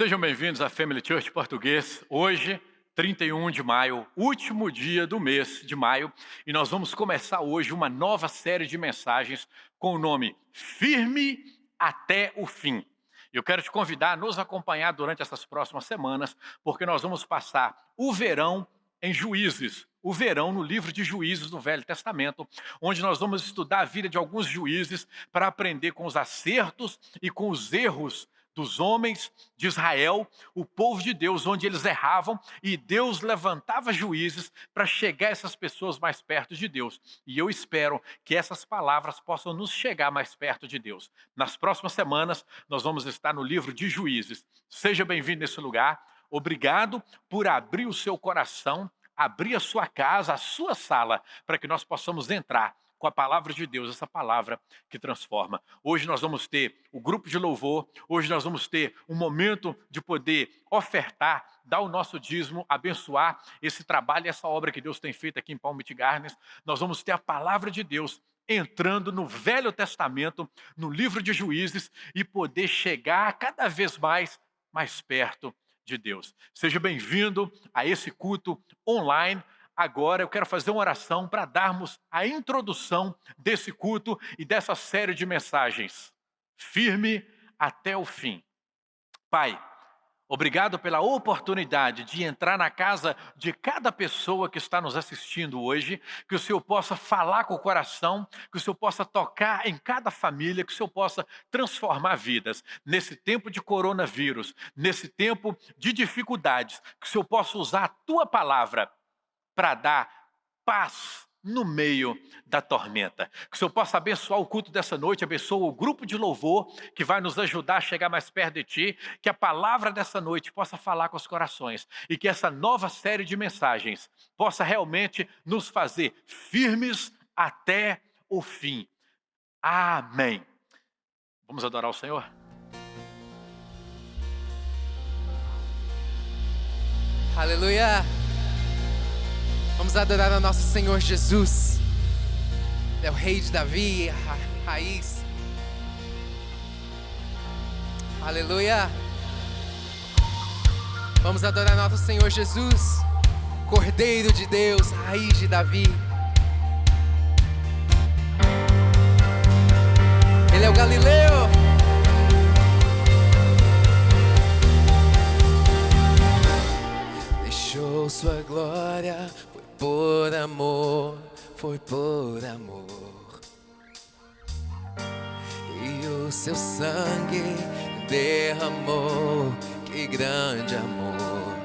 Sejam bem-vindos à Family Church Português. Hoje, 31 de maio, último dia do mês de maio, e nós vamos começar hoje uma nova série de mensagens com o nome Firme até o Fim. Eu quero te convidar a nos acompanhar durante essas próximas semanas, porque nós vamos passar o verão em Juízes, o verão no livro de Juízes do Velho Testamento, onde nós vamos estudar a vida de alguns juízes para aprender com os acertos e com os erros dos homens de Israel, o povo de Deus, onde eles erravam, e Deus levantava juízes para chegar essas pessoas mais perto de Deus. E eu espero que essas palavras possam nos chegar mais perto de Deus. Nas próximas semanas, nós vamos estar no livro de Juízes. Seja bem-vindo nesse lugar. Obrigado por abrir o seu coração, abrir a sua casa, a sua sala, para que nós possamos entrar com a palavra de Deus, essa palavra que transforma. Hoje nós vamos ter o grupo de louvor, hoje nós vamos ter um momento de poder ofertar, dar o nosso dízimo, abençoar esse trabalho, essa obra que Deus tem feito aqui em Palm Beach Gardens. Nós vamos ter a palavra de Deus entrando no Velho Testamento, no livro de Juízes, e poder chegar cada vez mais perto de Deus. Seja bem-vindo a esse culto online. Agora eu quero fazer uma oração para darmos a introdução desse culto e dessa série de mensagens. Firme até o fim. Pai, obrigado pela oportunidade de entrar na casa de cada pessoa que está nos assistindo hoje, que o Senhor possa falar com o coração, que o Senhor possa tocar em cada família, que o Senhor possa transformar vidas. Nesse tempo de coronavírus, nesse tempo de dificuldades, que o Senhor possa usar a Tua palavra para dar paz no meio da tormenta. Que o Senhor possa abençoar o culto dessa noite, abençoa o grupo de louvor que vai nos ajudar a chegar mais perto de Ti, que a palavra dessa noite possa falar com os corações e que essa nova série de mensagens possa realmente nos fazer firmes até o fim. Amém. Vamos adorar o Senhor? Aleluia! Vamos adorar ao nosso Senhor Jesus. Ele é o Rei de Davi, a raiz. Aleluia! Vamos adorar ao nosso Senhor Jesus, Cordeiro de Deus, raiz de Davi. Ele é o Galileu. Deixou sua glória. Foi por amor, e o seu sangue derramou, que grande amor.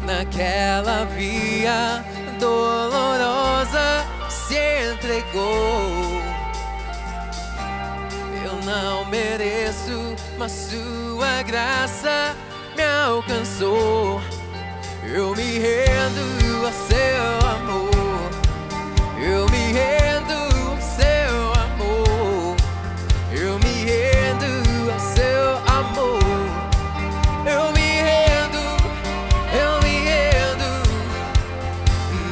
Naquela via dolorosa se entregou. Eu não mereço, mas sua graça me alcançou. Eu me rendo a seu amor. Eu me rendo a seu amor. Eu me rendo a seu amor. Eu me rendo, eu me rendo.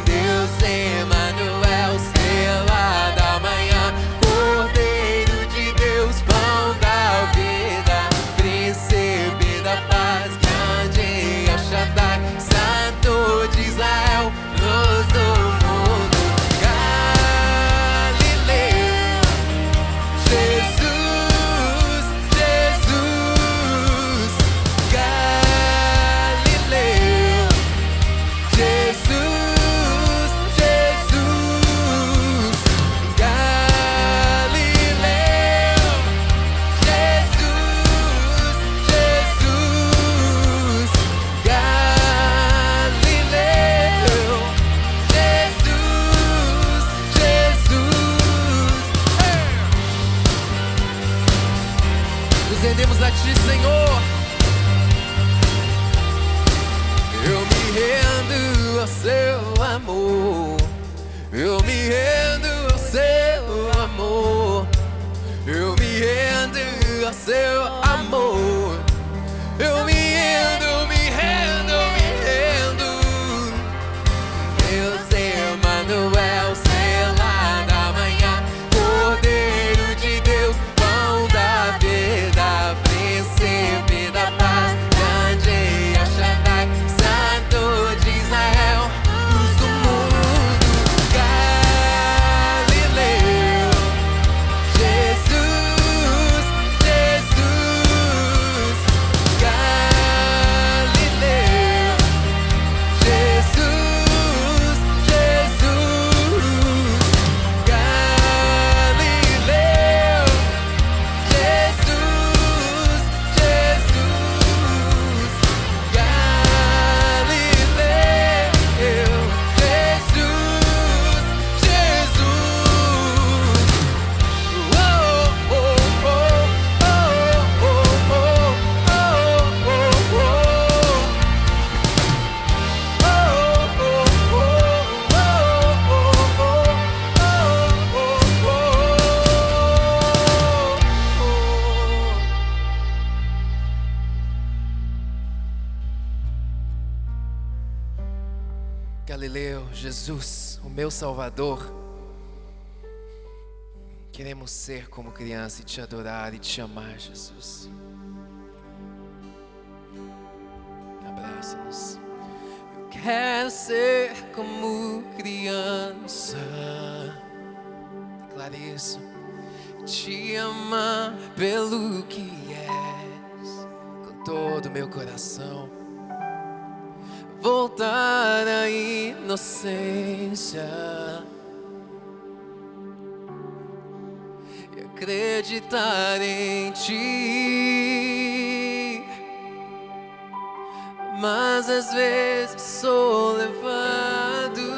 Deus Emanuel, estrela da manhã, Cordeiro de Deus, pão da vida, príncipe da paz, grande El Shaddai, Santo de Israel, luz do mundo, Galileu, Jesus, Jesus, Galileu, Jesus, Jesus, Galileu, Jesus, Jesus, Galileu, Jesus, Jesus. Nos rendemos a Ti, Senhor. Eu me rendo ao seu amor. Eu me rendo ao seu amor. Eu me rendo ao seu amor. Eu me rendo, eu me rendo, eu me rendo. Deus Emanuel, estrela da manhã, Cordeiro de Deus, pão da vida, príncipe Galileu, Jesus, o meu Salvador. Queremos ser como criança e te adorar e te amar, Jesus. Abraça-nos. Eu quero ser como criança. Declare isso. Te amar pelo que és, com todo o meu coração. Voltar à inocência e acreditar em ti. Mas às vezes sou levado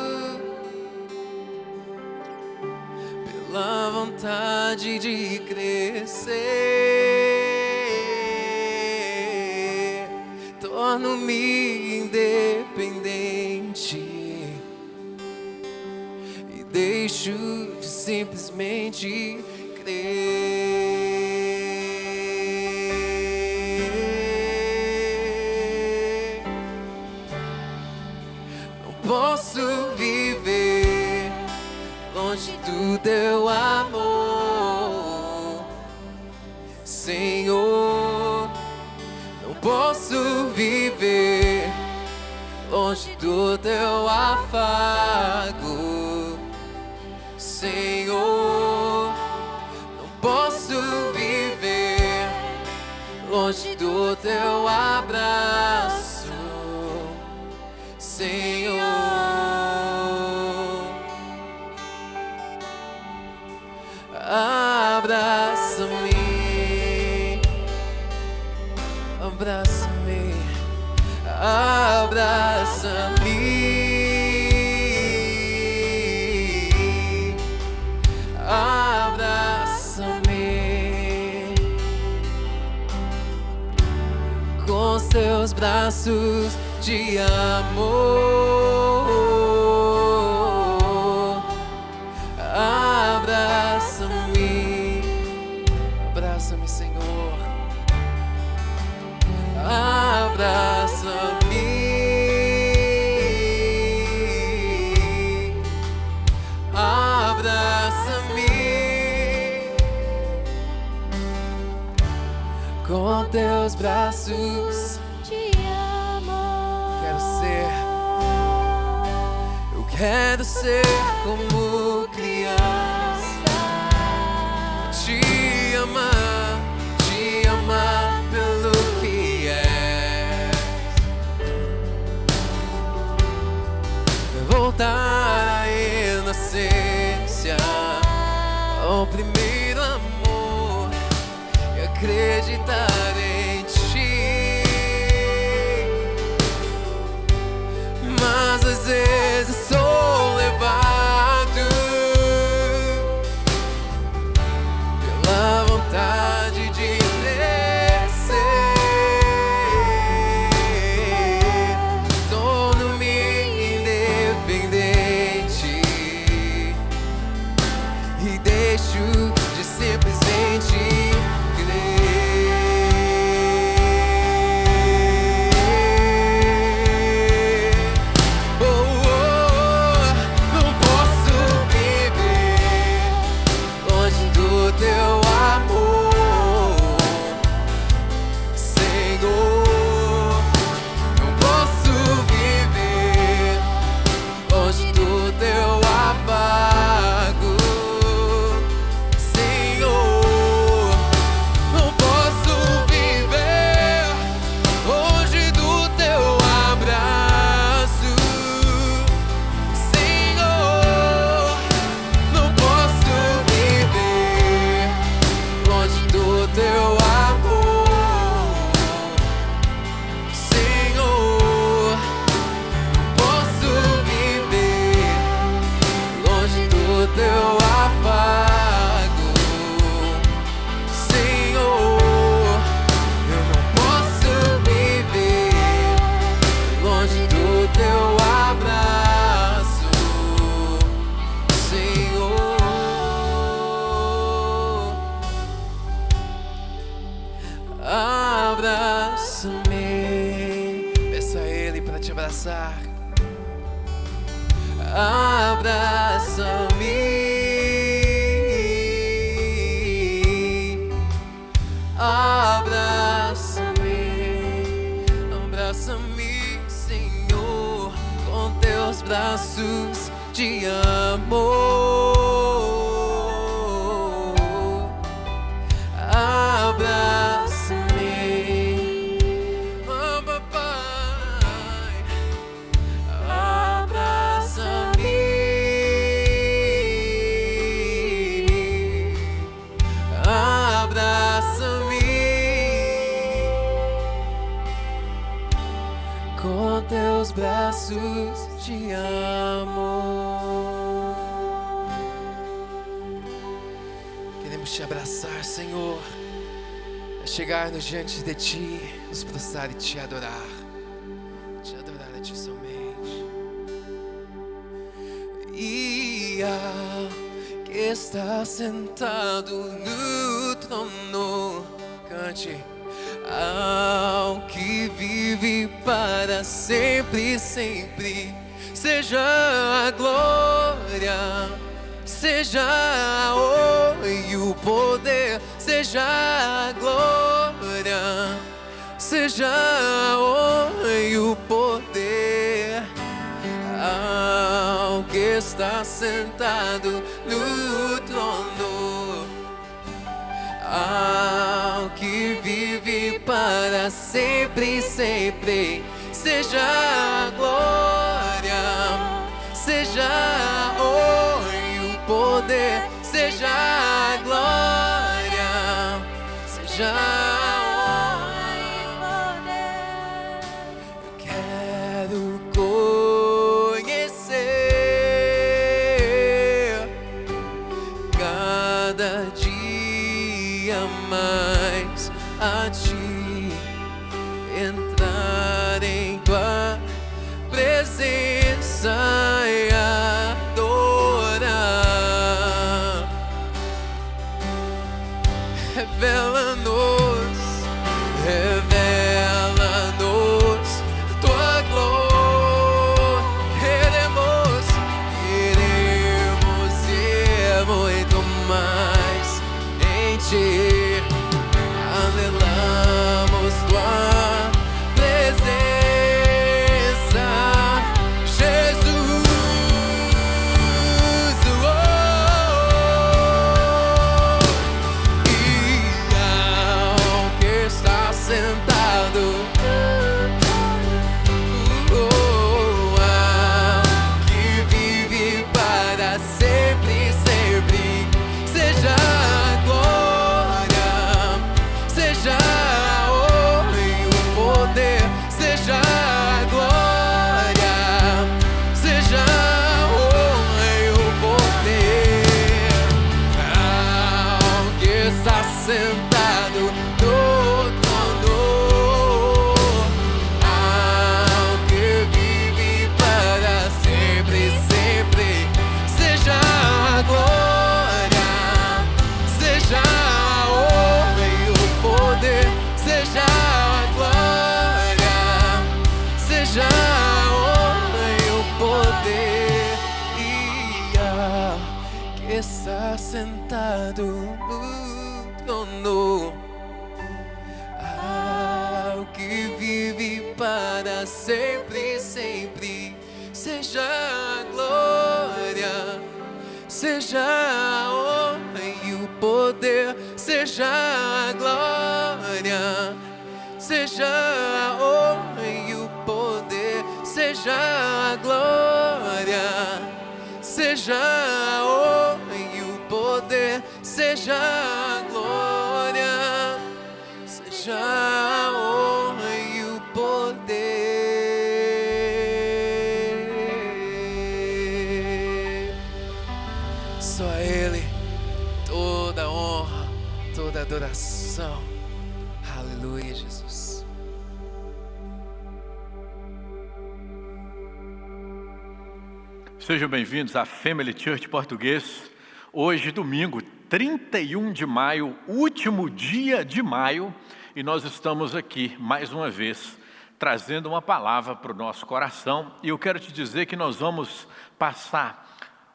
pela vontade de crescer. Torno-me independente e deixo de simplesmente crer. Não posso viver longe do teu amor, Senhor. Não posso viver longe do teu afago, Senhor. Não posso viver longe do teu abraço, Senhor. Abraça-me, abraça-me, abraça-me, abraça-me com seus braços de amor. Abraça-me, abraça-me, Senhor. Abraça-me, abraça-me com teus braços de amor. Quero ser como criança, te amar pelo que és. Voltar à inocência, ao primeiro amor e acreditar em ti. Mas às vezes sou levado pela vontade de crescer. Torno-me independente e deixo de simplesmente abraça-me. Peça a Ele para te abraçar. abraça-me, abraça-me, abraça-me, Senhor, com teus braços de amor. Abraça-me, oh papai, abraça-me, abraça-me, com teus braços de amor. Queremos te abraçar, Senhor, chegar-nos diante de Ti, nos prostrar e te adorar a Ti somente. E ao que está sentado no trono, cante. Ao que vive para sempre, sempre, seja a glória, seja a honra e o poder, seja a glória, seja a honra e o poder, ao que está sentado no trono, ao que vive para sempre, sempre, seja a glória, seja a honra e o poder, seja a glória, seja a honra e o poder. Eu quero conhecer cada dia mais a Ti, entrar em Tua presença e adorar. Revela-nos, revela-nos Tua glória. Queremos ser muito mais em Ti. Anelamos Tua presença, Jesus. E ao que está sentado, ao que vive para sempre, sempre, seja a glória, seja a honra e o poder, seja a glória, seja a honra e o poder, ao que está sentado no trono, ao que vive para sempre, sempre, seja a glória, seja a honra e o poder, seja a glória, seja a honra e o poder. E ao que está sentado no trono, ao que vive para sempre, sempre, seja a glória, seja a honra e o poder, seja a glória, seja a honra e o poder, seja a glória, seja a honra e o poder, seja a glória, seja a honra e o poder. Só a Ele toda a honra, toda a adoração. Aleluia, Jesus. Sejam bem-vindos à Family Church Português. Hoje, domingo, 31 de maio, último dia de maio, e nós estamos aqui, mais uma vez, trazendo uma palavra para o nosso coração. E eu quero te dizer que nós vamos passar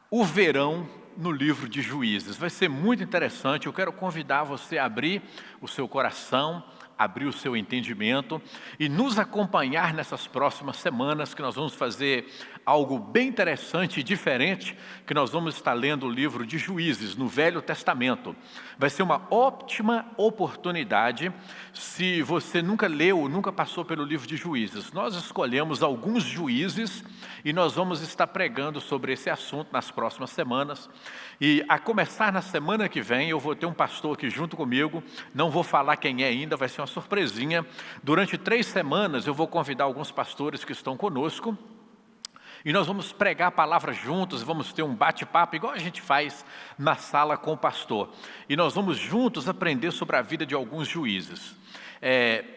o verão no livro de Juízes. Vai ser muito interessante. Eu quero convidar você a abrir o seu coração, abrir o seu entendimento e nos acompanhar nessas próximas semanas, que nós vamos fazer algo bem interessante e diferente, que nós vamos estar lendo o livro de Juízes no Velho Testamento. Vai ser uma ótima oportunidade. Se você nunca leu, nunca passou pelo livro de Juízes, nós escolhemos alguns juízes e nós vamos estar pregando sobre esse assunto nas próximas semanas. E a começar na semana que vem, eu vou ter um pastor aqui junto comigo, não vou falar quem é ainda, vai ser uma surpresinha. Durante 3 semanas eu vou convidar alguns pastores que estão conosco, e nós vamos pregar a palavra juntos, vamos ter um bate-papo, igual a gente faz na sala com o pastor. E nós vamos juntos aprender sobre a vida de alguns juízes.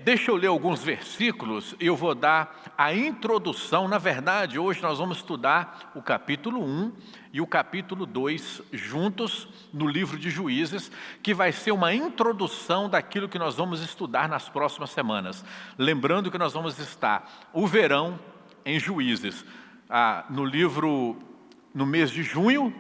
Deixa eu ler alguns versículos e eu vou dar a introdução. Na verdade, hoje nós vamos estudar o capítulo 1 e o capítulo 2 juntos no livro de Juízes, que vai ser uma introdução daquilo que nós vamos estudar nas próximas semanas. Lembrando que nós vamos estar o verão em Juízes, no mês de junho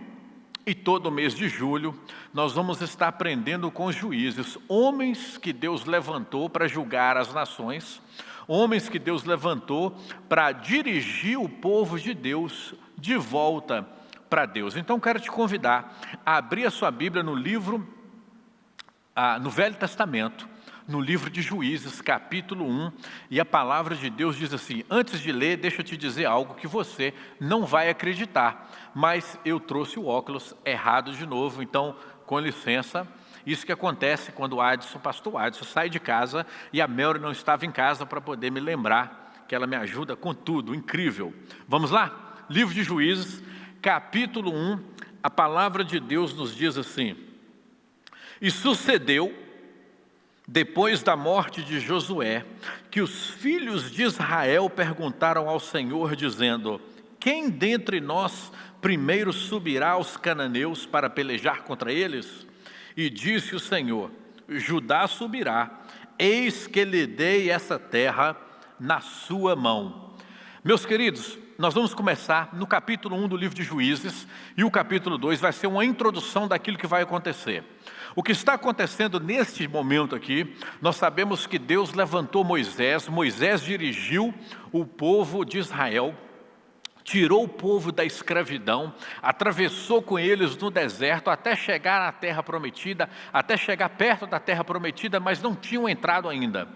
e todo o mês de julho. Nós vamos estar aprendendo com os juízes, homens que Deus levantou para julgar as nações, homens que Deus levantou para dirigir o povo de Deus de volta para Deus. Então quero te convidar a abrir a sua Bíblia no livro, no Velho Testamento, no livro de Juízes, capítulo 1, e a palavra de Deus diz assim. Antes de ler, deixa eu te dizer algo que você não vai acreditar, mas eu trouxe o óculos errado de novo, então, com licença. Isso que acontece quando o pastor Adson, sai de casa e a Mel não estava em casa para poder me lembrar, que ela me ajuda com tudo, incrível. Vamos lá? Livro de Juízes, capítulo 1, a palavra de Deus nos diz assim: E sucedeu, depois da morte de Josué, que os filhos de Israel perguntaram ao Senhor, dizendo: Quem dentre nós primeiro subirá aos cananeus para pelejar contra eles? E disse o Senhor: Judá subirá, eis que lhe dei essa terra na sua mão. Meus queridos, nós vamos começar no capítulo 1 do livro de Juízes, e o capítulo 2 vai ser uma introdução daquilo que vai acontecer. O que está acontecendo neste momento aqui, nós sabemos que Deus levantou Moisés, Moisés dirigiu o povo de Israel, tirou o povo da escravidão, atravessou com eles no deserto até chegar à terra prometida, até chegar perto da terra prometida, mas não tinham entrado ainda.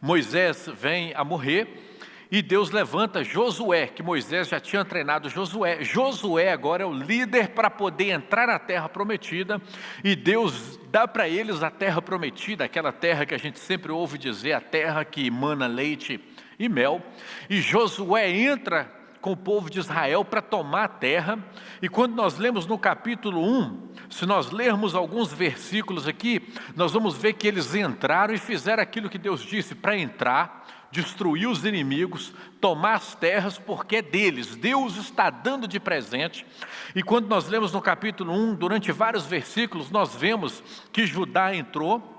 Moisés vem a morrer, e Deus levanta Josué, que Moisés já tinha treinado Josué. Josué agora é o líder para poder entrar na terra prometida. E Deus dá para eles a terra prometida, aquela terra que a gente sempre ouve dizer, a terra que emana leite e mel. E Josué entra com o povo de Israel para tomar a terra. E quando nós lemos no capítulo 1, se nós lermos alguns versículos aqui, nós vamos ver que eles entraram e fizeram aquilo que Deus disse para entrar, destruir os inimigos, tomar as terras, porque é deles. Deus está dando de presente. E quando nós lemos no capítulo 1, durante vários versículos, nós vemos que Judá entrou,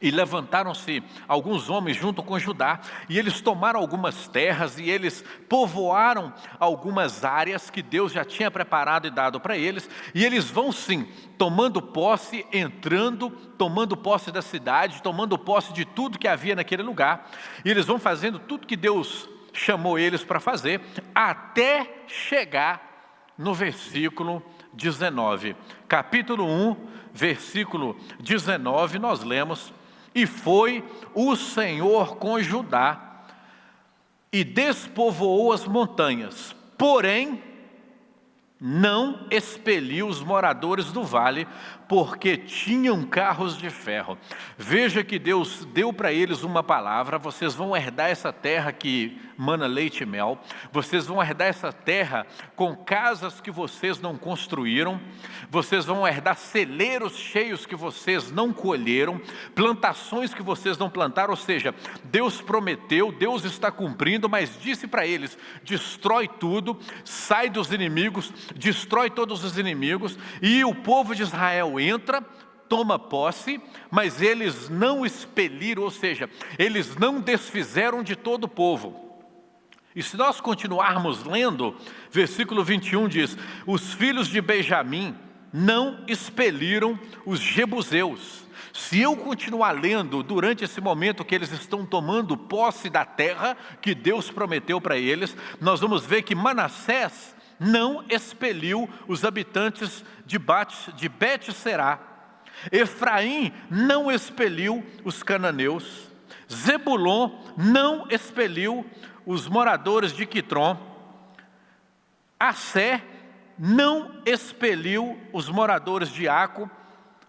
e levantaram-se alguns homens junto com Judá, e eles tomaram algumas terras, e eles povoaram algumas áreas que Deus já tinha preparado e dado para eles, e eles vão sim, tomando posse, entrando, tomando posse da cidade, tomando posse de tudo que havia naquele lugar, e eles vão fazendo tudo que Deus chamou eles para fazer, até chegar no versículo 19. Capítulo 1, versículo 19, nós lemos: E foi o Senhor com Judá, e despovoou as montanhas, porém não expeliu os moradores do vale, porque tinham carros de ferro. Veja que Deus deu para eles uma palavra: vocês vão herdar essa terra que mana leite e mel, vocês vão herdar essa terra com casas que vocês não construíram, vocês vão herdar celeiros cheios que vocês não colheram, plantações que vocês não plantaram. Ou seja, Deus prometeu, Deus está cumprindo, mas disse para eles: destrói tudo, sai dos inimigos, destrói todos os inimigos. E o povo de Israel entra, toma posse, mas eles não expeliram, ou seja, eles não desfizeram de todo o povo. E se nós continuarmos lendo, versículo 21 diz: os filhos de Benjamim não expeliram os jebuseus. Se eu continuar lendo durante esse momento que eles estão tomando posse da terra que Deus prometeu para eles, nós vamos ver que Manassés não expeliu os habitantes de Bet-será. Efraim não expeliu os cananeus. Zebulon não expeliu os moradores de Quitrom. Assé não expeliu os moradores de Aco.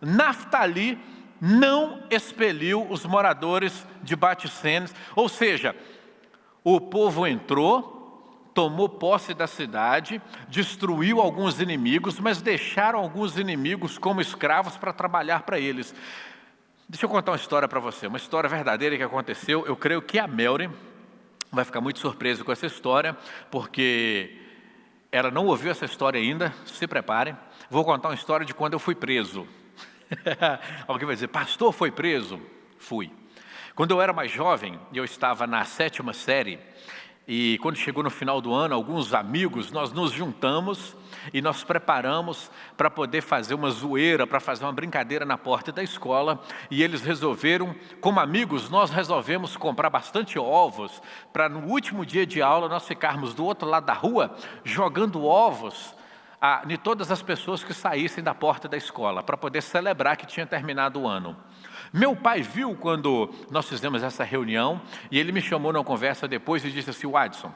Naftali não expeliu os moradores de Bat-semes. Ou seja, o povo entrou, tomou posse da cidade, destruiu alguns inimigos, mas deixaram alguns inimigos como escravos para trabalhar para eles. Deixa eu contar uma história para você, uma história verdadeira que aconteceu. Eu creio que a Melry vai ficar muito surpresa com essa história, porque ela não ouviu essa história ainda. Se preparem. Vou contar uma história de quando eu fui preso. Alguém vai dizer: pastor, foi preso? Fui. Quando eu era mais jovem, eu estava na 7ª série, e quando chegou no final do ano, alguns amigos, nós nos juntamos e nós preparamos para poder fazer uma zoeira, para fazer uma brincadeira na porta da escola, e eles resolveram, como amigos, nós resolvemos comprar bastante ovos, para no último dia de aula nós ficarmos do outro lado da rua, jogando ovos de todas as pessoas que saíssem da porta da escola, para poder celebrar que tinha terminado o ano. Meu pai viu quando nós fizemos essa reunião, e ele me chamou numa conversa depois e disse assim: Wadson,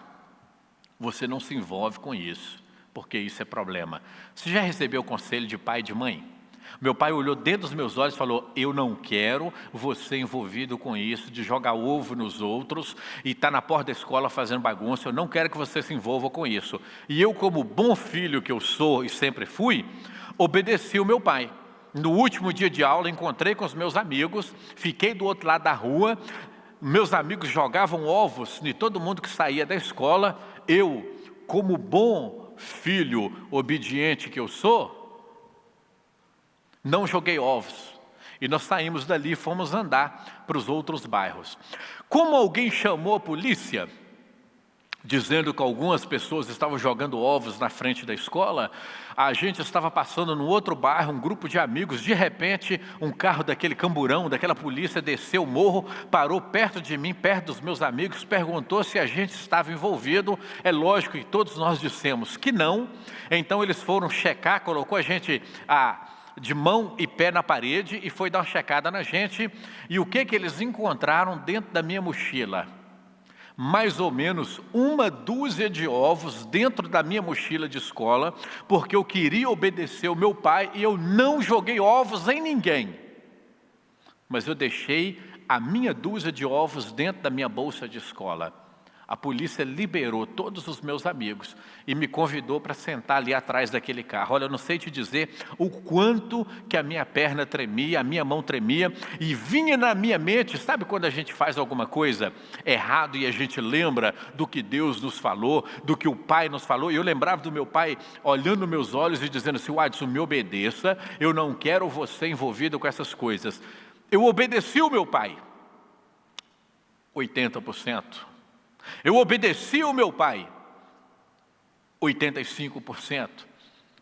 você não se envolve com isso, porque isso é problema. Você já recebeu o conselho de pai e de mãe? Meu pai olhou dentro dos meus olhos e falou: eu não quero você envolvido com isso, de jogar ovo nos outros e estar na porta da escola fazendo bagunça. Eu não quero que você se envolva com isso. E eu, como bom filho que eu sou e sempre fui, obedeci o meu pai. No último dia de aula, encontrei com os meus amigos, fiquei do outro lado da rua, meus amigos jogavam ovos em todo mundo que saía da escola. Eu, como bom filho obediente que eu sou, não joguei ovos. E nós saímos dali e fomos andar para os outros bairros. Como alguém chamou a polícia, dizendo que algumas pessoas estavam jogando ovos na frente da escola, a gente estava passando num outro bairro, um grupo de amigos, de repente um carro daquele camburão, daquela polícia, desceu o morro, parou perto de mim, perto dos meus amigos, perguntou se a gente estava envolvido. É lógico que todos nós dissemos que não. Então eles foram checar, colocou a gente de mão e pé na parede e foi dar uma checada na gente. E o que eles encontraram dentro da minha mochila? Mais ou menos 1 dúzia de ovos dentro da minha mochila de escola, porque eu queria obedecer o meu pai e eu não joguei ovos em ninguém. Mas eu deixei a minha dúzia de ovos dentro da minha bolsa de escola. A polícia liberou todos os meus amigos e me convidou para sentar ali atrás daquele carro. Olha, eu não sei te dizer o quanto que a minha perna tremia, a minha mão tremia, e vinha na minha mente, sabe quando a gente faz alguma coisa errado e a gente lembra do que Deus nos falou, do que o Pai nos falou? E eu lembrava do meu pai olhando nos meus olhos e dizendo assim: Wadson, me obedeça, eu não quero você envolvido com essas coisas. Eu obedeci o meu pai, 80%. Eu obedeci o meu pai, 85%,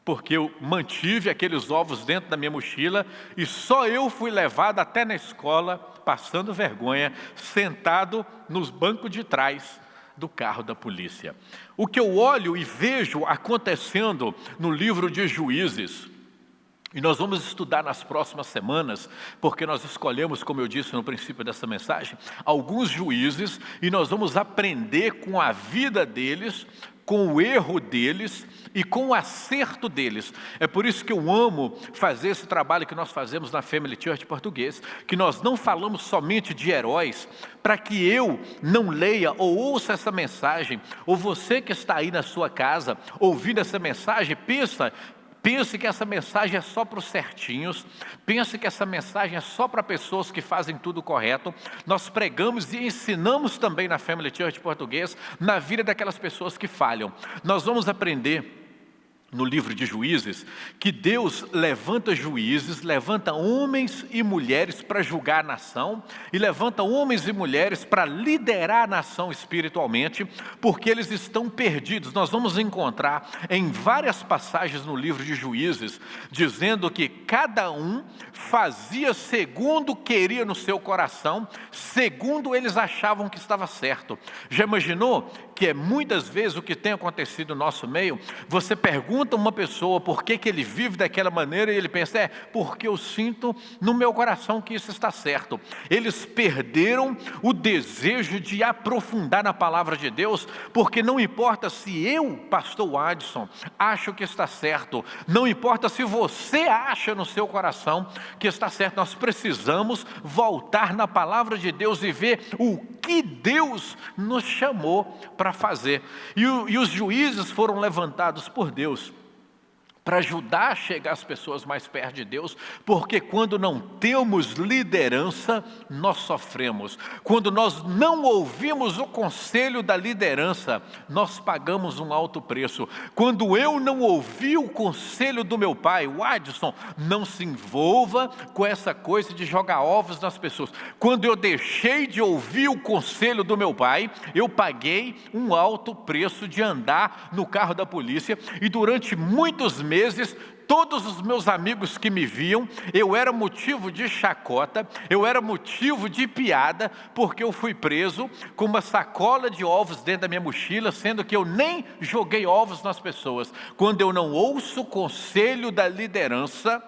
porque eu mantive aqueles ovos dentro da minha mochila e só eu fui levado até na escola, passando vergonha, sentado nos bancos de trás do carro da polícia. O que eu olho e vejo acontecendo no livro de Juízes, e nós vamos estudar nas próximas semanas, porque nós escolhemos, como eu disse no princípio dessa mensagem, alguns juízes, e nós vamos aprender com a vida deles, com o erro deles e com o acerto deles. É por isso que eu amo fazer esse trabalho que nós fazemos na Family Church Português, que nós não falamos somente de heróis, para que eu não leia ou ouça essa mensagem, ou você que está aí na sua casa, ouvindo essa mensagem, pense que essa mensagem é só para os certinhos, pense que essa mensagem é só para pessoas que fazem tudo correto. Nós pregamos e ensinamos também na Family Church Português, na vida daquelas pessoas que falham. Nós vamos aprender no livro de Juízes, que Deus levanta juízes, levanta homens e mulheres para julgar a nação e levanta homens e mulheres para liderar a nação espiritualmente, porque eles estão perdidos. Nós vamos encontrar em várias passagens no livro de Juízes, dizendo que cada um fazia segundo queria no seu coração, segundo eles achavam que estava certo. Já imaginou que é muitas vezes o que tem acontecido no nosso meio? Você pergunta a uma pessoa por que ele vive daquela maneira e ele pensa, porque eu sinto no meu coração que isso está certo. Eles perderam o desejo de aprofundar na palavra de Deus, porque não importa se eu, pastor Adson, acho que está certo, não importa se você acha no seu coração que está certo, nós precisamos voltar na palavra de Deus e ver o que Deus nos chamou para fazer. E os juízes foram levantados por Deus para ajudar a chegar as pessoas mais perto de Deus, porque quando não temos liderança, nós sofremos. Quando nós não ouvimos o conselho da liderança, nós pagamos um alto preço. Quando eu não ouvi o conselho do meu pai, o Adson, não se envolva com essa coisa de jogar ovos nas pessoas. Quando eu deixei de ouvir o conselho do meu pai, eu paguei um alto preço de andar no carro da polícia, e durante muitos meses, todos os meus amigos que me viam, eu era motivo de chacota, eu era motivo de piada, porque eu fui preso com uma sacola de ovos dentro da minha mochila, sendo que eu nem joguei ovos nas pessoas. Quando eu não ouço o conselho da liderança,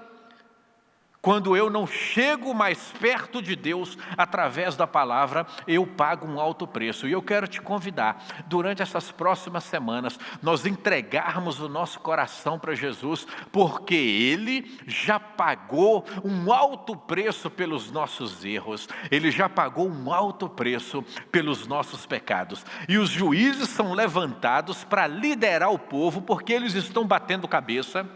quando eu não chego mais perto de Deus através da palavra, eu pago um alto preço. E eu quero te convidar, durante essas próximas semanas, nós entregarmos o nosso coração para Jesus, porque Ele já pagou um alto preço pelos nossos erros. Ele já pagou um alto preço pelos nossos pecados. E os juízes são levantados para liderar o povo, porque eles estão batendo cabeça,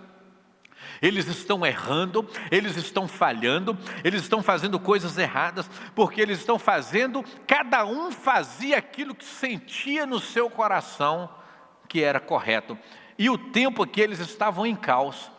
eles estão errando, eles estão falhando, eles estão fazendo coisas erradas, porque eles estão fazendo, cada um fazia aquilo que sentia no seu coração que era correto. E o tempo que eles estavam em caos,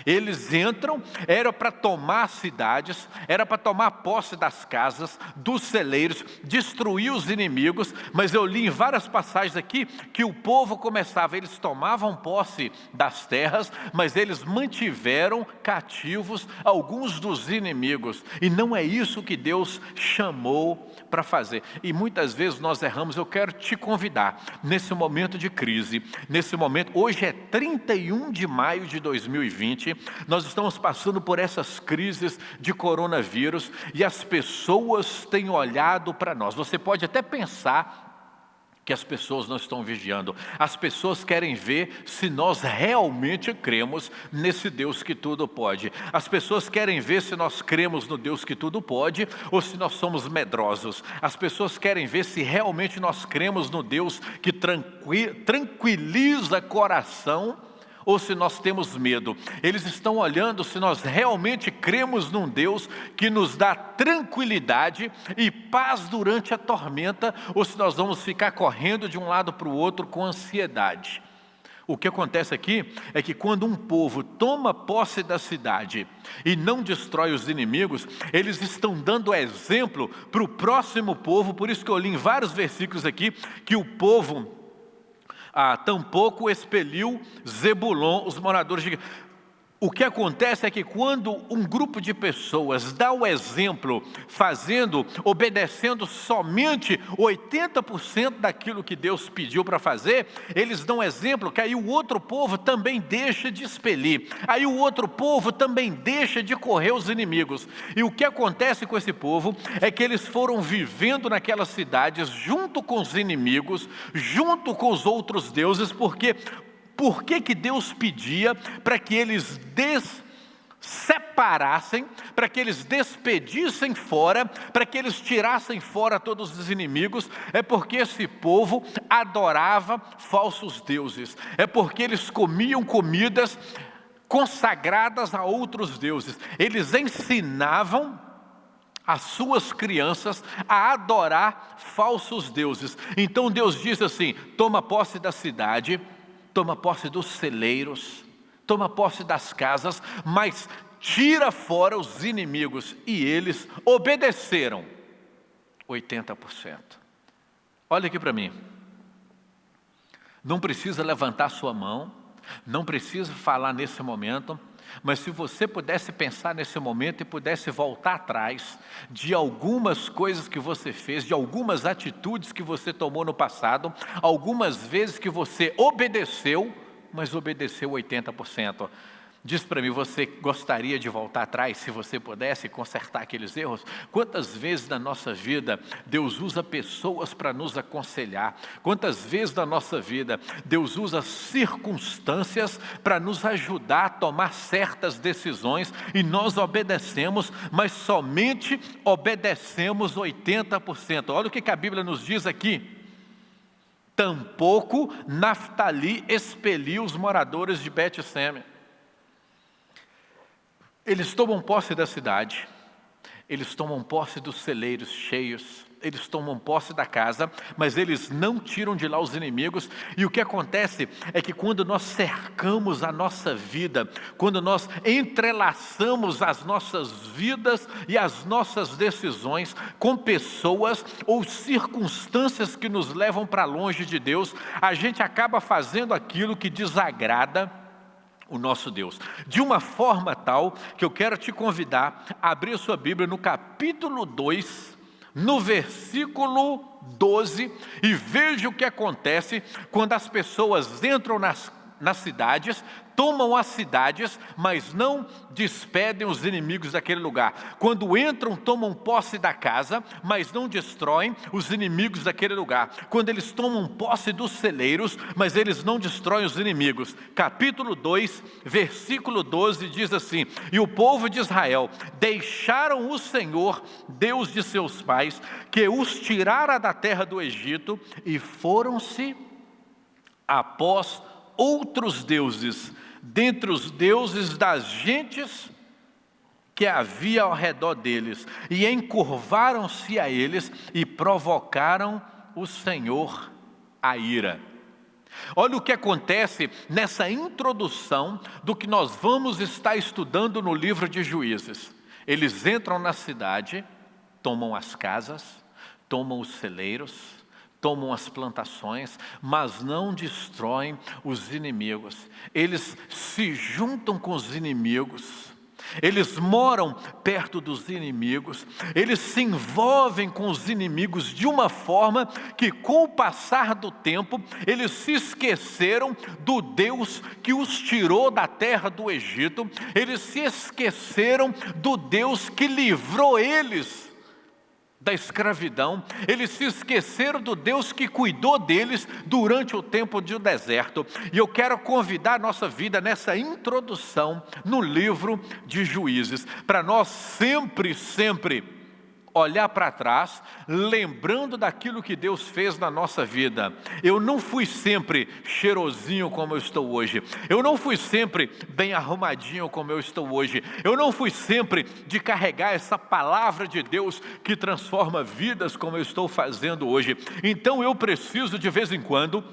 eles entram, era para tomar cidades, era para tomar posse das casas, dos celeiros, destruir os inimigos, mas eu li em várias passagens aqui que o povo começava, eles tomavam posse das terras, mas eles mantiveram cativos alguns dos inimigos, e não é isso que Deus chamou para fazer. E muitas vezes nós erramos. Eu quero te convidar, nesse momento de crise, nesse momento, hoje é 31 de maio de 2020, nós estamos passando por essas crises de coronavírus e as pessoas têm olhado para nós. Você pode até pensar que as pessoas não estão vigiando. As pessoas querem ver se nós realmente cremos nesse Deus que tudo pode. As pessoas querem ver se nós cremos no Deus que tudo pode ou se nós somos medrosos. As pessoas querem ver se realmente nós cremos no Deus que tranquiliza coração ou se nós temos medo. Eles estão olhando se nós realmente cremos num Deus que nos dá tranquilidade e paz durante a tormenta, ou se nós vamos ficar correndo de um lado para o outro com ansiedade. O que acontece aqui é que quando um povo toma posse da cidade e não destrói os inimigos, eles estão dando exemplo para o próximo povo. Por isso que eu li em vários versículos aqui que o povo tampouco expeliu Zebulon, os moradores de... O que acontece é que quando um grupo de pessoas dá o exemplo, obedecendo somente 80% daquilo que Deus pediu para fazer, eles dão exemplo que aí o outro povo também deixa de expelir, aí o outro povo também deixa de correr os inimigos. E o que acontece com esse povo é que eles foram vivendo naquelas cidades junto com os inimigos, junto com os outros deuses, porque... Por que Deus pedia para que eles separassem, para que eles despedissem fora, para que eles tirassem fora todos os inimigos? É porque esse povo adorava falsos deuses, é porque eles comiam comidas consagradas a outros deuses, eles ensinavam as suas crianças a adorar falsos deuses. Então Deus diz assim: toma posse da cidade, toma posse dos celeiros, toma posse das casas, mas tira fora os inimigos. E eles obedeceram 80%. Olha aqui para mim. Não precisa levantar sua mão, não precisa falar nesse momento, mas se você pudesse pensar nesse momento e pudesse voltar atrás de algumas coisas que você fez, de algumas atitudes que você tomou no passado, algumas vezes que você obedeceu, mas obedeceu 80%. Diz para mim, você gostaria de voltar atrás, se você pudesse consertar aqueles erros? Quantas vezes na nossa vida Deus usa pessoas para nos aconselhar? Quantas vezes na nossa vida Deus usa circunstâncias para nos ajudar a tomar certas decisões e nós obedecemos, mas somente obedecemos 80%. Olha o que a Bíblia nos diz aqui. Tampouco Naftali expeliu os moradores de Bet-Semes. Eles tomam posse da cidade, eles tomam posse dos celeiros cheios, eles tomam posse da casa, mas eles não tiram de lá os inimigos. E o que acontece é que quando nós cercamos a nossa vida, quando nós entrelaçamos as nossas vidas e as nossas decisões com pessoas ou circunstâncias que nos levam para longe de Deus, a gente acaba fazendo aquilo que desagrada o nosso Deus, de uma forma tal que eu quero te convidar a abrir a sua Bíblia no capítulo 2, no versículo 12, e veja o que acontece quando as pessoas entram nas cidades, tomam as cidades, mas não despedem os inimigos daquele lugar. Quando entram, tomam posse da casa, mas não destroem os inimigos daquele lugar. Quando eles tomam posse dos celeiros, mas eles não destroem os inimigos. Capítulo 2, versículo 12 diz assim: e o povo de Israel deixaram o Senhor, Deus de seus pais, que os tirara da terra do Egito, e foram-se após outros deuses, dentre os deuses das gentes que havia ao redor deles, e encurvaram-se a eles e provocaram o Senhor a ira. Olha o que acontece nessa introdução do que nós vamos estar estudando no livro de Juízes. Eles entram na cidade, tomam as casas, tomam os celeiros, tomam as plantações, mas não destroem os inimigos. Eles se juntam com os inimigos, eles moram perto dos inimigos, eles se envolvem com os inimigos de uma forma que, com o passar do tempo, eles se esqueceram do Deus que os tirou da terra do Egito, eles se esqueceram do Deus que livrou eles da escravidão, eles se esqueceram do Deus que cuidou deles durante o tempo do deserto. E eu quero convidar a nossa vida nessa introdução no livro de Juízes, para nós sempre olhar para trás, lembrando daquilo que Deus fez na nossa vida. Eu não fui sempre cheirosinho como eu estou hoje. Eu não fui sempre bem arrumadinho como eu estou hoje. Eu não fui sempre de carregar essa palavra de Deus que transforma vidas como eu estou fazendo hoje. Então eu preciso de vez em quando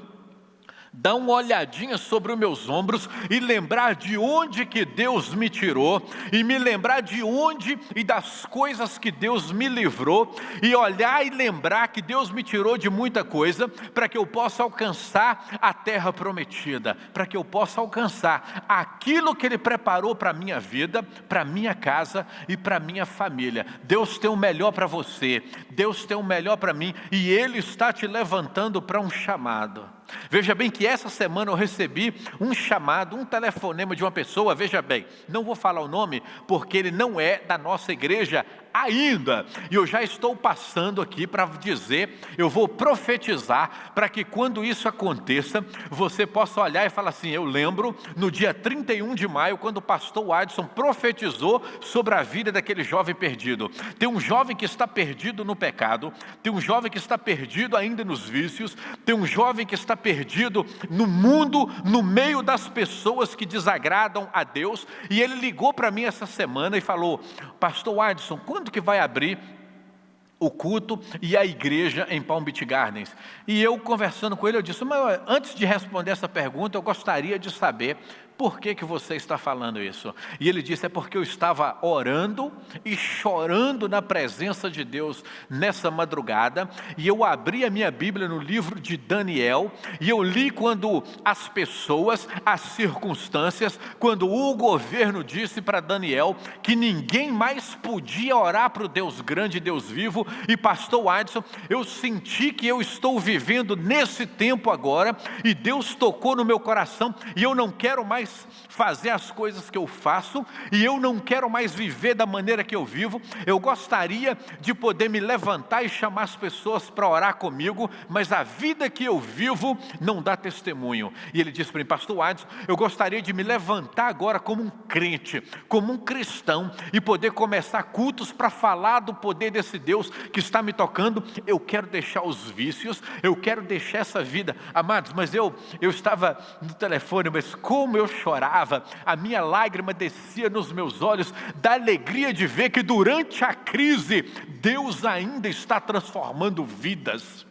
dar uma olhadinha sobre os meus ombros e lembrar de onde que Deus me tirou, e me lembrar de onde e das coisas que Deus me livrou, e olhar e lembrar que Deus me tirou de muita coisa, para que eu possa alcançar a terra prometida, para que eu possa alcançar aquilo que Ele preparou para a minha vida, para a minha casa e para a minha família. Deus tem o melhor para você, Deus tem o melhor para mim, e Ele está te levantando para um chamado. Veja bem que essa semana eu recebi um chamado, um telefonema de uma pessoa, veja bem, não vou falar o nome porque ele não é da nossa igreja ainda, e eu já estou passando aqui para dizer, eu vou profetizar para que quando isso aconteça, você possa olhar e falar assim: eu lembro no dia 31 de maio, quando o pastor Adson profetizou sobre a vida daquele jovem perdido. Tem um jovem que está perdido no pecado, tem um jovem que está perdido ainda nos vícios, tem um jovem que está perdido no mundo, no meio das pessoas que desagradam a Deus, e ele ligou para mim essa semana e falou: pastor Adson, quando que vai abrir o culto e a igreja em Palm Beach Gardens? E eu conversando com ele, eu disse: mas antes de responder essa pergunta, eu gostaria de saber por que você está falando isso? E ele disse, é porque eu estava orando e chorando na presença de Deus nessa madrugada, e eu abri a minha Bíblia no livro de Daniel, e eu li quando as pessoas, as circunstâncias, quando o governo disse para Daniel que ninguém mais podia orar para o Deus grande, Deus vivo, e pastor Adson, eu senti que eu estou vivendo nesse tempo agora, e Deus tocou no meu coração, e eu não quero mais fazer as coisas que eu faço, e eu não quero mais viver da maneira que eu vivo. Eu gostaria de poder me levantar e chamar as pessoas para orar comigo, mas a vida que eu vivo não dá testemunho. E ele disse para mim, pastor Adson, eu gostaria de me levantar agora como um crente, como um cristão, e poder começar cultos para falar do poder desse Deus que está me tocando. Eu quero deixar os vícios, eu quero deixar essa vida. Amados, mas eu estava no telefone, mas como eu chorava, a minha lágrima descia nos meus olhos, da alegria de ver que durante a crise, Deus ainda está transformando vidas.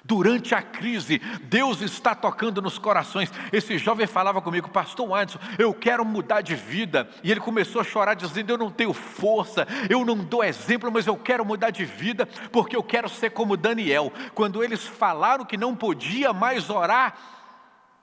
Durante a crise, Deus está tocando nos corações. Esse jovem falava comigo, pastor Adson, eu quero mudar de vida. E ele começou a chorar dizendo, eu não tenho força, eu não dou exemplo, mas eu quero mudar de vida, porque eu quero ser como Daniel. Quando eles falaram que não podia mais orar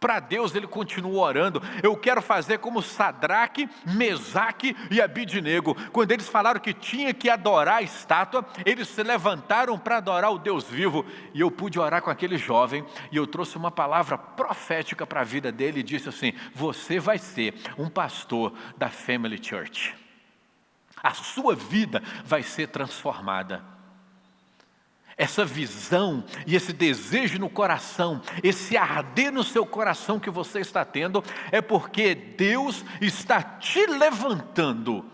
para Deus, ele continuou orando. Eu quero fazer como Sadraque, Mesaque e Abidnego. Quando eles falaram que tinha que adorar a estátua, eles se levantaram para adorar o Deus vivo. E eu pude orar com aquele jovem, e eu trouxe uma palavra profética para a vida dele, e disse assim, você vai ser um pastor da Family Church. A sua vida vai ser transformada. Essa visão e esse desejo no coração, esse arder no seu coração que você está tendo, é porque Deus está te levantando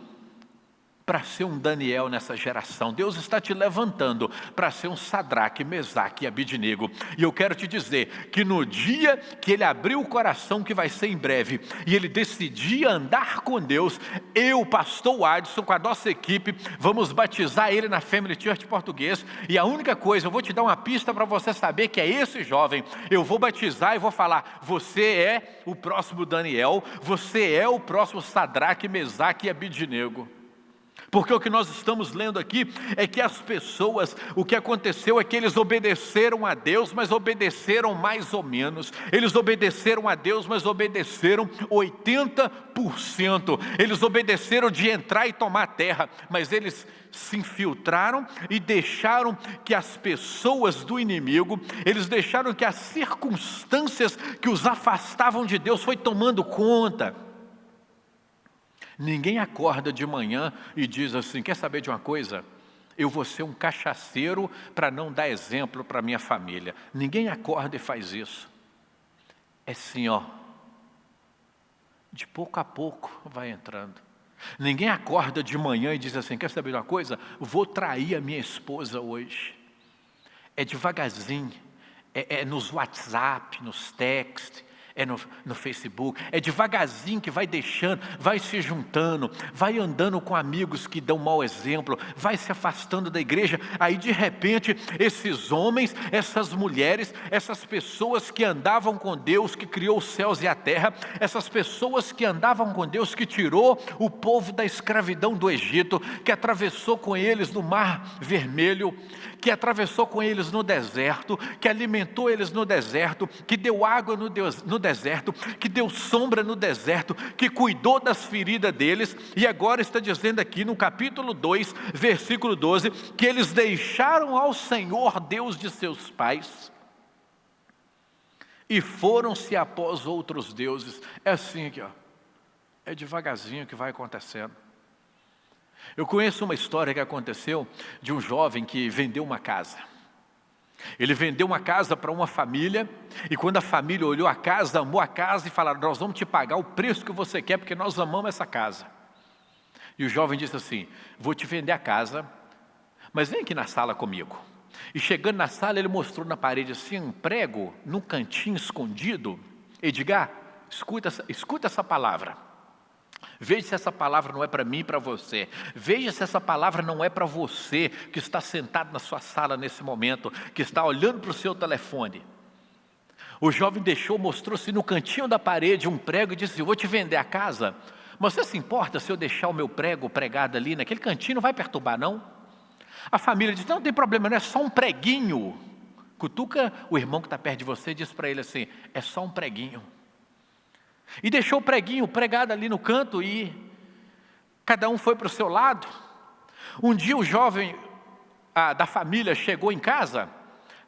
para ser um Daniel nessa geração. Deus está te levantando para ser um Sadraque, Mesaque e Abidnego. E eu quero te dizer que no dia que ele abriu o coração, que vai ser em breve, e ele decidir andar com Deus, eu, pastor Adson, com a nossa equipe, vamos batizar ele na Family Church Português. E a única coisa, eu vou te dar uma pista para você saber que é esse jovem. Eu vou batizar e vou falar, você é o próximo Daniel, você é o próximo Sadraque, Mesaque e Abidnego. Porque o que nós estamos lendo aqui é que as pessoas, o que aconteceu é que eles obedeceram a Deus, mas obedeceram mais ou menos. Eles obedeceram a Deus, mas obedeceram 80%. Eles obedeceram de entrar e tomar terra, mas eles se infiltraram e deixaram que as pessoas do inimigo, eles deixaram que as circunstâncias que os afastavam de Deus foi tomando conta. Ninguém acorda de manhã e diz assim, quer saber de uma coisa? Eu vou ser um cachaceiro para não dar exemplo para minha família. Ninguém acorda e faz isso. É assim, ó, de pouco a pouco vai entrando. Ninguém acorda de manhã e diz assim, quer saber de uma coisa? Vou trair a minha esposa hoje. É devagarzinho, é nos WhatsApp, nos textos, é no Facebook, é devagarzinho que vai deixando, vai se juntando, vai andando com amigos que dão mau exemplo, vai se afastando da igreja. Aí de repente esses homens, essas mulheres, essas pessoas que andavam com Deus, que criou os céus e a terra, essas pessoas que andavam com Deus, que tirou o povo da escravidão do Egito, que atravessou com eles no Mar Vermelho, que atravessou com eles no deserto, que alimentou eles no deserto, que deu água no deserto, que deu sombra no deserto, que cuidou das feridas deles, e agora está dizendo aqui no capítulo 2, versículo 12, que eles deixaram ao Senhor Deus de seus pais, e foram-se após outros deuses. É assim aqui, ó. É devagarzinho que vai acontecendo. Eu conheço uma história que aconteceu de um jovem que vendeu uma casa. Ele vendeu uma casa para uma família, e quando a família olhou a casa, amou a casa e falaram, nós vamos te pagar o preço que você quer, porque nós amamos essa casa. E o jovem disse assim, vou te vender a casa, mas vem aqui na sala comigo. E chegando na sala, ele mostrou na parede assim, um prego, num cantinho escondido. Edgar, escuta essa palavra. Veja se essa palavra não é para mim e para você. Veja se essa palavra não é para você que está sentado na sua sala nesse momento, que está olhando para o seu telefone. O jovem mostrou-se no cantinho da parede um prego e disse: eu vou te vender a casa, mas você se importa se eu deixar o meu prego pregado ali naquele cantinho? Não vai perturbar, não? A família disse: não tem problema, não é só um preguinho. Cutuca o irmão que está perto de você e diz para ele assim: é só um preguinho. E deixou o preguinho pregado ali no canto e cada um foi para o seu lado. Um dia o jovem da família chegou em casa,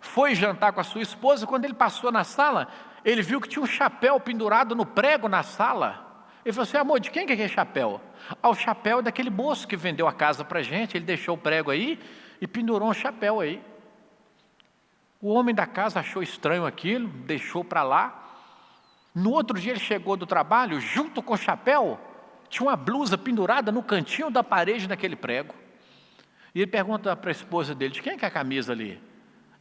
foi jantar com a sua esposa. Quando ele passou na sala, ele viu que tinha um chapéu pendurado no prego na sala. Ele falou assim: amor, de quem que é aquele chapéu? O chapéu daquele moço que vendeu a casa para a gente. Ele deixou o prego aí e pendurou um chapéu aí. O homem da casa achou estranho aquilo, deixou para lá. No outro dia ele chegou do trabalho, junto com o chapéu, tinha uma blusa pendurada no cantinho da parede daquele prego. E ele pergunta para a esposa dele: de quem é que é a camisa ali?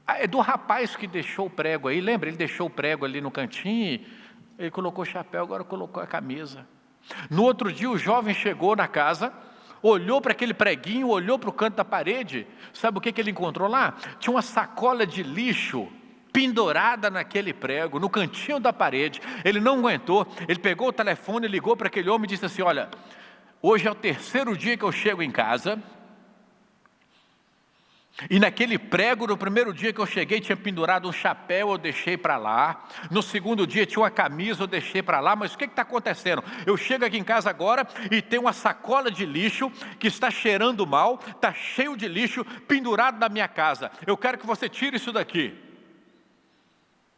Ah, é do rapaz que deixou o prego aí. Lembra? Ele deixou o prego ali no cantinho, ele colocou o chapéu, agora colocou a camisa. No outro dia o jovem chegou na casa, olhou para aquele preguinho, olhou para o canto da parede. Sabe o que ele encontrou lá? Tinha uma sacola de lixo pendurada naquele prego, no cantinho da parede. Ele não aguentou, ele pegou o telefone, ligou para aquele homem e disse assim: olha, hoje é o terceiro dia que eu chego em casa, e naquele prego, no primeiro dia que eu cheguei, tinha pendurado um chapéu, eu deixei para lá. No segundo dia tinha uma camisa, eu deixei para lá. Mas o que está acontecendo? Eu chego aqui em casa agora e tem uma sacola de lixo que está cheirando mal, está cheio de lixo pendurado na minha casa. Eu quero que você tire isso daqui.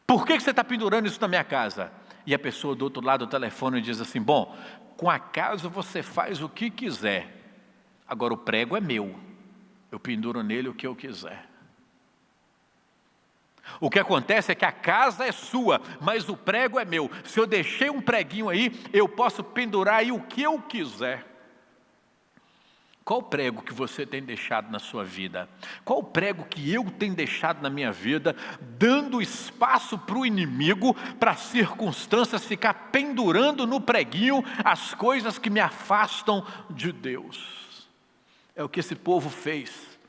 Por que você está pendurando isso na minha casa? E a pessoa do outro lado do telefone diz assim: bom, com a casa você faz o que quiser, agora o prego é meu. Eu penduro nele o que eu quiser. O que acontece é que a casa é sua, mas o prego é meu. Se eu deixei um preguinho aí, eu posso pendurar aí o que eu quiser. Qual prego que você tem deixado na sua vida? Qual prego que eu tenho deixado na minha vida, dando espaço para o inimigo, para as circunstâncias ficar pendurando no preguinho as coisas que me afastam de Deus? É o que esse povo fez.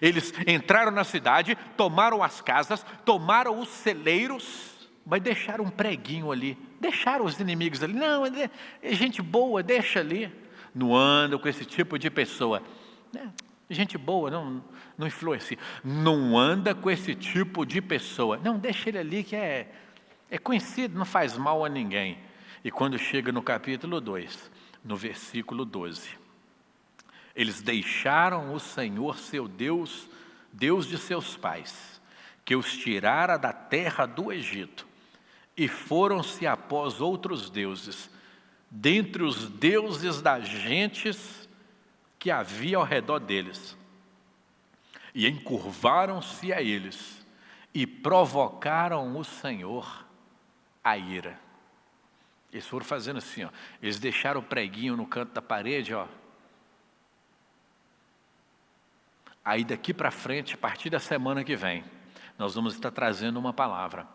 Eles entraram na cidade, tomaram as casas, tomaram os celeiros, mas deixaram um preguinho ali, deixaram os inimigos ali. Não, é gente boa, deixa ali. Não anda com esse tipo de pessoa. Gente boa, não influencia. Não anda com esse tipo de pessoa. Não, deixa ele ali que é conhecido, não faz mal a ninguém. E quando chega no capítulo 2, no versículo 12... eles deixaram o Senhor seu Deus, Deus de seus pais, que os tirara da terra do Egito, e foram-se após outros deuses, dentre os deuses das gentes que havia ao redor deles, e encurvaram-se a eles, e provocaram o Senhor a ira. Eles foram fazendo assim, ó. Eles deixaram o preguinho no canto da parede, ó. Aí daqui para frente, a partir da semana que vem, nós vamos estar trazendo uma palavra,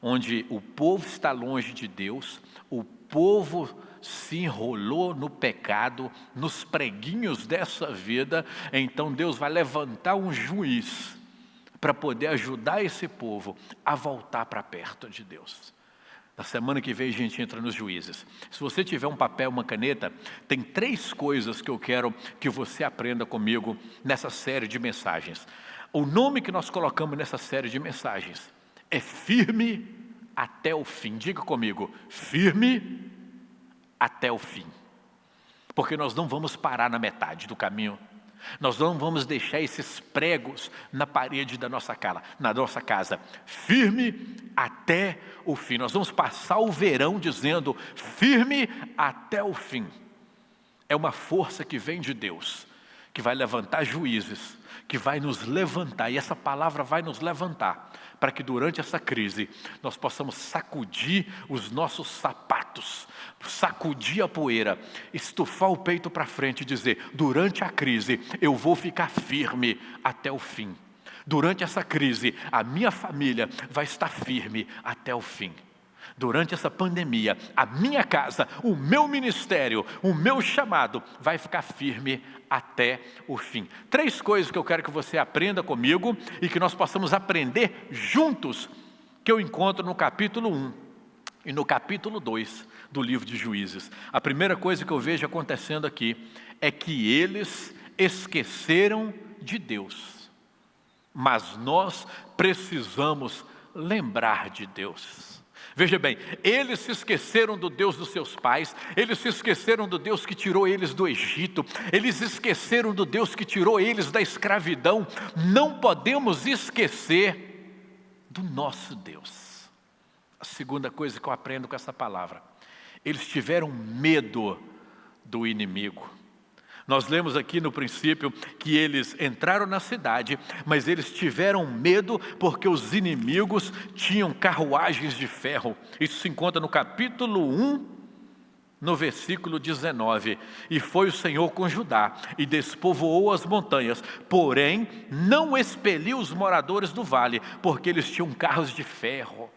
onde o povo está longe de Deus, o povo se enrolou no pecado, nos preguinhos dessa vida. Então Deus vai levantar um juiz para poder ajudar esse povo a voltar para perto de Deus. Na semana que vem a gente entra nos juízes. Se você tiver um papel, uma caneta, tem 3 coisas que eu quero que você aprenda comigo nessa série de mensagens. O nome que nós colocamos nessa série de mensagens é Firme até o Fim. Diga comigo: firme até o fim. Porque nós não vamos parar na metade do caminho. Nós não vamos deixar esses pregos na parede da nossa casa. Firme até o fim. Nós vamos passar o verão dizendo firme até o fim. É uma força que vem de Deus, que vai levantar juízes, que vai nos levantar, e essa palavra vai nos levantar, para que durante essa crise nós possamos sacudir os nossos sapatos, sacudir a poeira, estufar o peito para frente e dizer: durante a crise eu vou ficar firme até o fim. Durante essa crise a minha família vai estar firme até o fim. Durante essa pandemia, a minha casa, o meu ministério, o meu chamado vai ficar firme até o fim. 3 coisas que eu quero que você aprenda comigo e que nós possamos aprender juntos que eu encontro no capítulo 1 e no capítulo 2 do livro de Juízes. A primeira coisa que eu vejo acontecendo aqui é que eles esqueceram de Deus. Mas nós precisamos lembrar de Deus. Veja bem, eles se esqueceram do Deus dos seus pais, eles se esqueceram do Deus que tirou eles do Egito, eles esqueceram do Deus que tirou eles da escravidão. Não podemos esquecer do nosso Deus. A segunda coisa que eu aprendo com essa palavra: eles tiveram medo do inimigo. Nós lemos aqui no princípio que eles entraram na cidade, mas eles tiveram medo porque os inimigos tinham carruagens de ferro. Isso se encontra no capítulo 1, no versículo 19. E foi o Senhor com Judá e despovoou as montanhas, porém não expeliu os moradores do vale, porque eles tinham carros de ferro.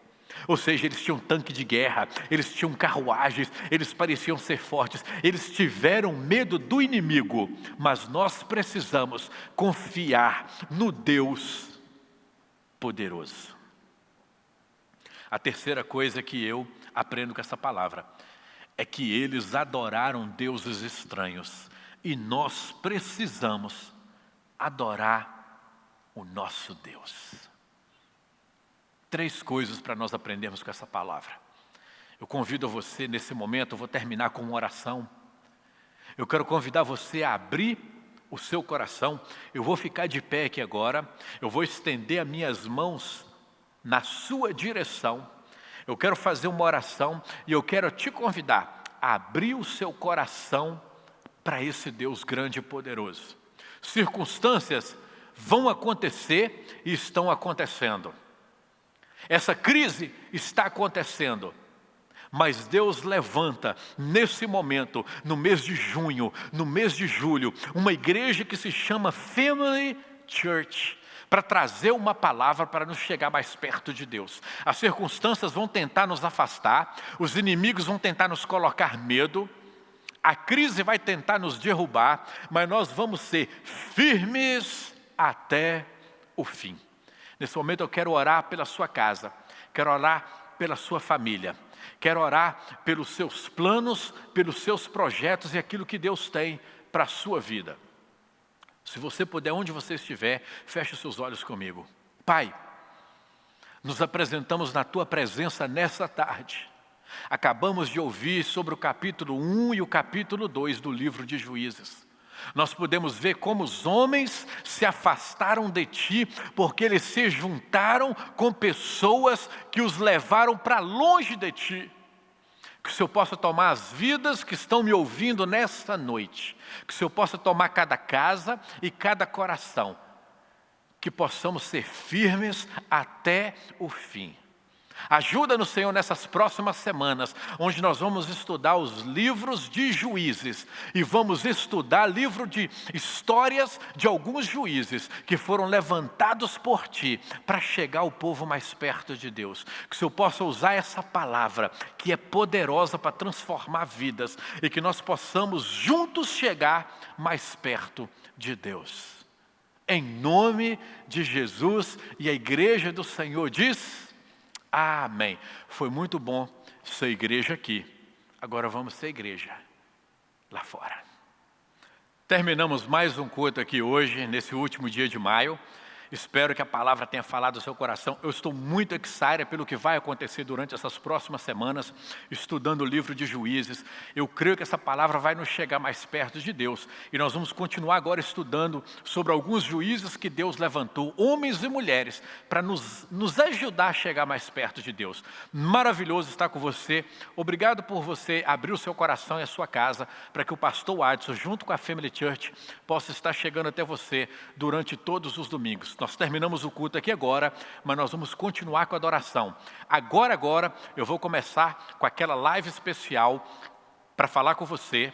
Ou seja, eles tinham tanque de guerra, eles tinham carruagens, eles pareciam ser fortes, eles tiveram medo do inimigo. Mas nós precisamos confiar no Deus poderoso. A terceira coisa que eu aprendo com essa palavra é que eles adoraram deuses estranhos. E nós precisamos adorar o nosso Deus. 3 coisas para nós aprendermos com essa palavra. Eu convido você nesse momento, eu vou terminar com uma oração. Eu quero convidar você a abrir o seu coração. Eu vou ficar de pé aqui agora. Eu vou estender as minhas mãos na sua direção. Eu quero fazer uma oração e eu quero te convidar a abrir o seu coração para esse Deus grande e poderoso. Circunstâncias vão acontecer e estão acontecendo. Essa crise está acontecendo, mas Deus levanta nesse momento, no mês de junho, no mês de julho, uma igreja que se chama Family Church, para trazer uma palavra para nos chegar mais perto de Deus. As circunstâncias vão tentar nos afastar, os inimigos vão tentar nos colocar medo, a crise vai tentar nos derrubar, mas nós vamos ser firmes até o fim. Nesse momento eu quero orar pela sua casa, quero orar pela sua família, quero orar pelos seus planos, pelos seus projetos e aquilo que Deus tem para a sua vida. Se você puder, onde você estiver, feche os seus olhos comigo. Pai, nos apresentamos na Tua presença nessa tarde. Acabamos de ouvir sobre o capítulo 1 e o capítulo 2 do livro de Juízes. Nós podemos ver como os homens se afastaram de Ti, porque eles se juntaram com pessoas que os levaram para longe de Ti. Que o Senhor possa tomar as vidas que estão me ouvindo nesta noite. Que o Senhor possa tomar cada casa e cada coração. Que possamos ser firmes até o fim. Ajuda-nos, Senhor, nessas próximas semanas, onde nós vamos estudar os livros de Juízes e vamos estudar livro de histórias de alguns juízes que foram levantados por Ti para chegar o povo mais perto de Deus. Que o Senhor possa usar essa palavra que é poderosa para transformar vidas e que nós possamos juntos chegar mais perto de Deus. Em nome de Jesus, e a igreja do Senhor diz... Amém. Foi muito bom ser igreja aqui. Agora vamos ser igreja lá fora. Terminamos mais um culto aqui hoje, nesse último dia de maio. Espero que a palavra tenha falado ao seu coração. Eu estou muito excited pelo que vai acontecer durante essas próximas semanas, estudando o livro de Juízes. Eu creio que essa palavra vai nos chegar mais perto de Deus. E nós vamos continuar agora estudando sobre alguns juízes que Deus levantou, homens e mulheres, para nos ajudar a chegar mais perto de Deus. Maravilhoso estar com você. Obrigado por você abrir o seu coração e a sua casa, para que o pastor Adson, junto com a Family Church, possa estar chegando até você durante todos os domingos. Nós terminamos o culto aqui agora, mas nós vamos continuar com a adoração. Agora, eu vou começar com aquela live especial para falar com você,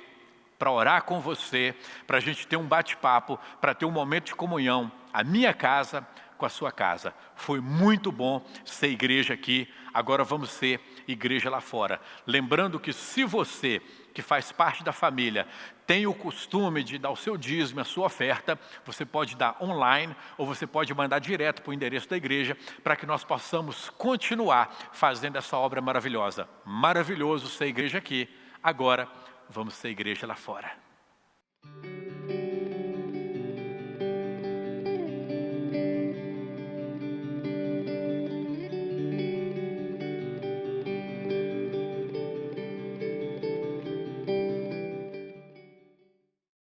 para orar com você, para a gente ter um bate-papo, para ter um momento de comunhão. A minha casa com a sua casa. Foi muito bom ser igreja aqui, agora vamos ser igreja lá fora. Lembrando que se você, que faz parte da família, tem o costume de dar o seu dízimo, a sua oferta, você pode dar online ou você pode mandar direto para o endereço da igreja para que nós possamos continuar fazendo essa obra maravilhosa. Maravilhoso ser igreja aqui, agora vamos ser igreja lá fora.